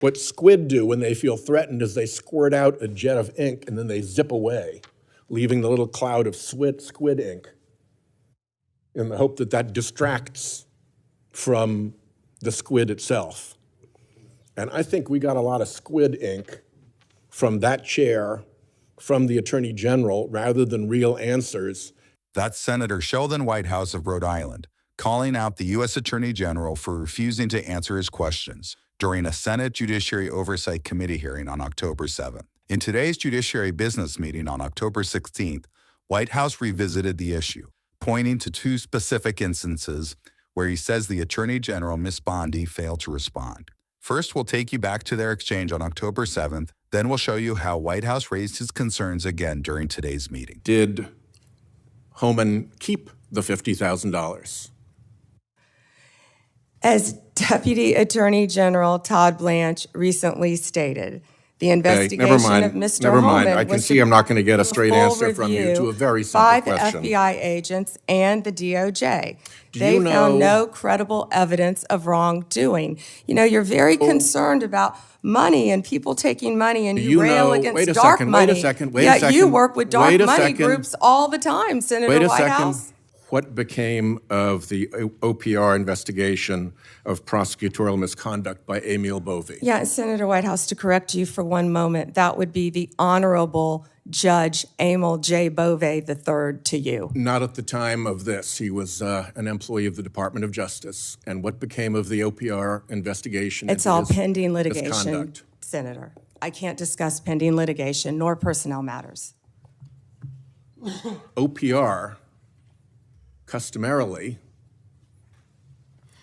What squid do when they feel threatened is they squirt out a jet of ink and then they zip away, leaving the little cloud of squid ink in the hope that that distracts from the squid itself. And I think we got a lot of squid ink from that chair, from the Attorney General, rather than real answers. That's Senator Sheldon Whitehouse of Rhode Island, calling out the U.S. Attorney General for refusing to answer his questions during a Senate Judiciary Oversight Committee hearing on October 7th. In today's Judiciary Business meeting on October 16th, Whitehouse revisited the issue, pointing to two specific instances where he says the Attorney General, Ms. Bondi, failed to respond. First, we'll take you back to their exchange on October 7th, then we'll show you how Whitehouse raised his concerns again during today's meeting. Did Homan keep the $50,000? As Deputy Attorney General Todd Blanche recently stated, the investigation of Mr. Never mind. Homan I can was see I'm not going to get a straight full answer from you to a very simple by question. the FBI agents and the DOJ. Do They you know- found no credible evidence of wrongdoing. You know, you're very concerned about money and people taking money, and you rail against wait a dark second, money. wait a second, wait a Yet you second, work with dark wait a money second. groups all the time, Senator Wait a Whitehouse. second. What became of the OPR investigation of prosecutorial misconduct by Emil Bovee? Yeah, Senator Whitehouse, to correct you for one moment, that would be the Honorable Judge Emil J. Bovee III to you. Not at the time of this. He was an employee of the Department of Justice. And what became of the OPR investigation? It's into all his pending litigation, misconduct? Senator. I can't discuss pending litigation nor personnel matters. OPR customarily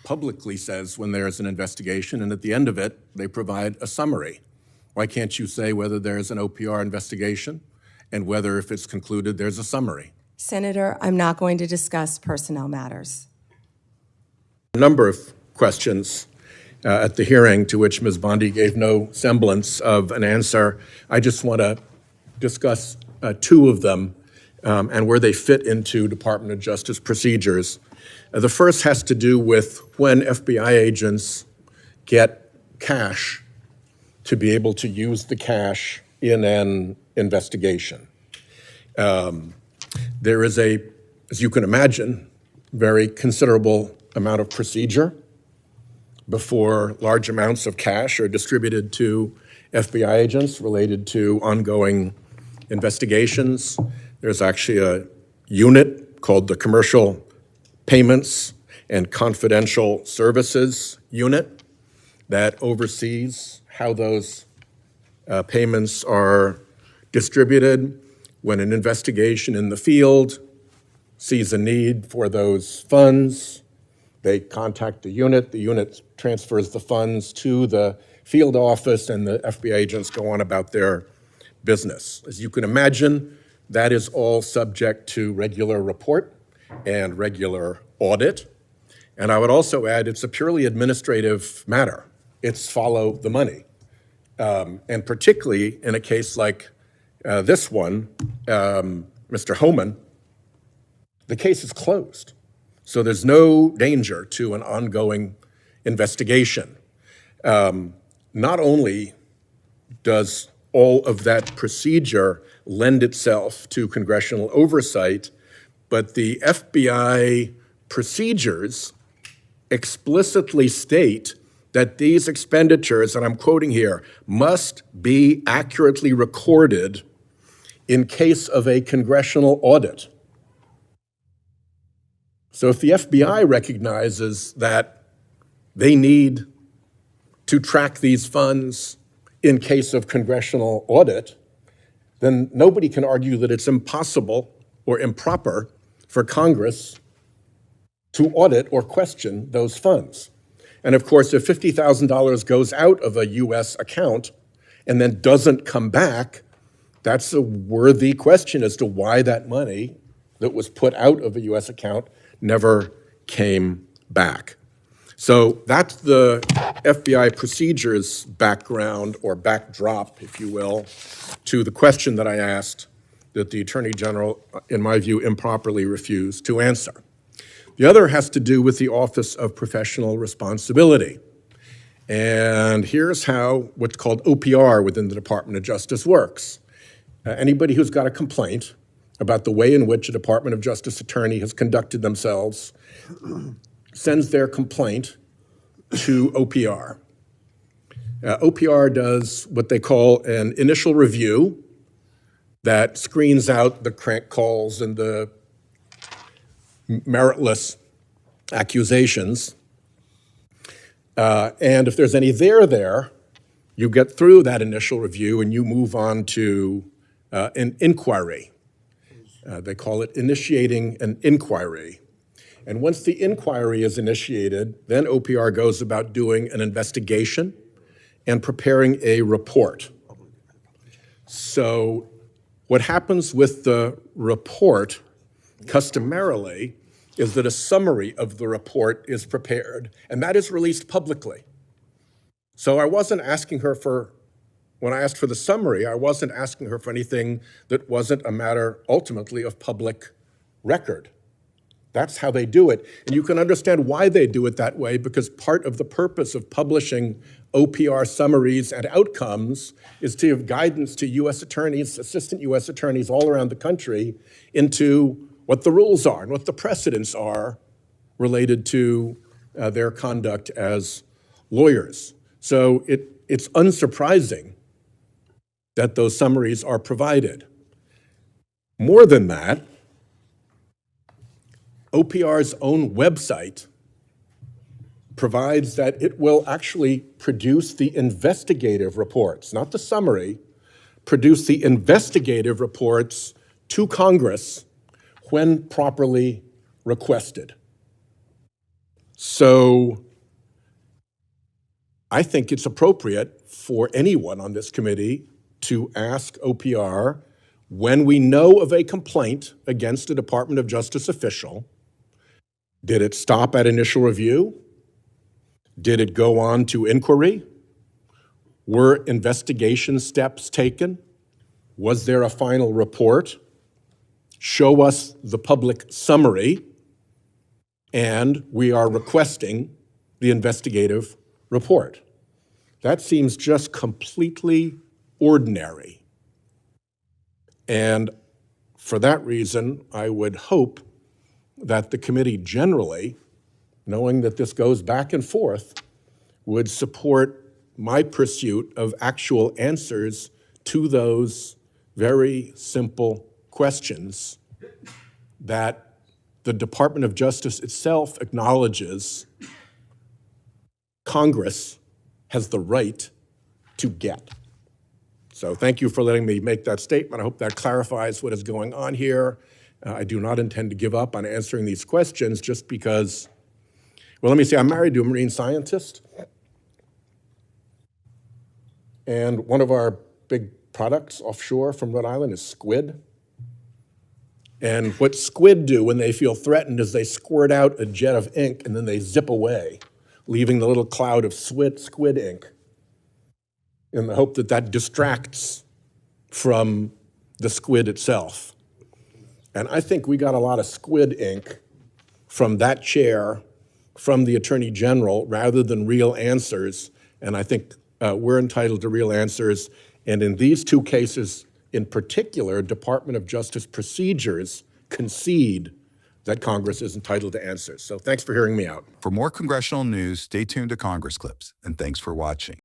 publicly says when there's an investigation, and at the end of it, they provide a summary. Why can't you say whether there's an OPR investigation and whether, if it's concluded, there's a summary? Senator, I'm not going to discuss personnel matters. A number of questions at the hearing to which Ms. Bondi gave no semblance of an answer. I just want to discuss two of them and where they fit into Department of Justice procedures. The first has to do with when FBI agents get cash to be able to use the cash in an investigation. There is a, as you can imagine, very considerable amount of procedure before large amounts of cash are distributed to FBI agents related to ongoing investigations. There's actually a unit called the Commercial Payments and Confidential Services Unit that oversees how those payments are distributed. When an investigation in the field sees a need for those funds, they contact the unit transfers the funds to the field office, and the FBI agents go on about their business. As you can imagine, that is all subject to regular report and regular audit. And I would also add, it's a purely administrative matter. It's follow the money. And particularly in a case like this one, Mr. Homan, the case is closed. So there's no danger to an ongoing investigation. Not only does all of that procedure lend itself to congressional oversight, but the FBI procedures explicitly state that these expenditures, and I'm quoting here, must be accurately recorded in case of a congressional audit. So if the FBI recognizes that they need to track these funds in case of congressional audit, then nobody can argue that it's impossible or improper for Congress to audit or question those funds. And of course, if $50,000 goes out of a U.S. account and then doesn't come back, that's a worthy question as to why that money that was put out of a U.S. account never came back. So that's the FBI procedures background or backdrop, if you will, to the question that I asked that the Attorney General, in my view, improperly refused to answer. The other has to do with the Office of Professional Responsibility. And here's how what's called OPR within the Department of Justice works. Anybody who's got a complaint about the way in which a Department of Justice attorney has conducted themselves sends their complaint to OPR. OPR does what they call an initial review that screens out the crank calls and the meritless accusations. And if there's any there, you get through that initial review and you move on to an inquiry. They call it initiating an inquiry. And once the inquiry is initiated, then OPR goes about doing an investigation and preparing a report. So what happens with the report customarily is that a summary of the report is prepared, and that is released publicly. So I wasn't asking her for, when I asked for the summary, I wasn't asking her for anything that wasn't a matter ultimately of public record. That's how they do it. And you can understand why they do it that way, because part of the purpose of publishing OPR summaries and outcomes is to give guidance to U.S. attorneys, assistant U.S. attorneys all around the country into what the rules are and what the precedents are related to their conduct as lawyers. So it's unsurprising that those summaries are provided. More than that, OPR's own website provides that it will actually produce the investigative reports, not the summary, produce the investigative reports to Congress when properly requested. So I think it's appropriate for anyone on this committee to ask OPR, when we know of a complaint against a Department of Justice official, did it stop at initial review? Did it go on to inquiry? Were investigation steps taken? Was there a final report? Show us the public summary, and we are requesting the investigative report. That seems just completely ordinary. And for that reason, I would hope that the committee generally, knowing that this goes back and forth, would support my pursuit of actual answers to those very simple questions that the Department of Justice itself acknowledges Congress has the right to get. So thank you for letting me make that statement. I hope that clarifies what is going on here. I do not intend to give up on answering these questions just because, well, let me say, I'm married to a marine scientist. And one of our big products offshore from Rhode Island is squid. And what squid do when they feel threatened is they squirt out a jet of ink and then they zip away, leaving the little cloud of squid ink in the hope that that distracts from the squid itself. And I think we got a lot of squid ink from that chair, from the Attorney General, rather than real answers. And I think we're entitled to real answers. And in these two cases in particular, Department of Justice procedures concede that Congress is entitled to answers. So thanks for hearing me out. For more congressional news, stay tuned to Congress Clips, and thanks for watching.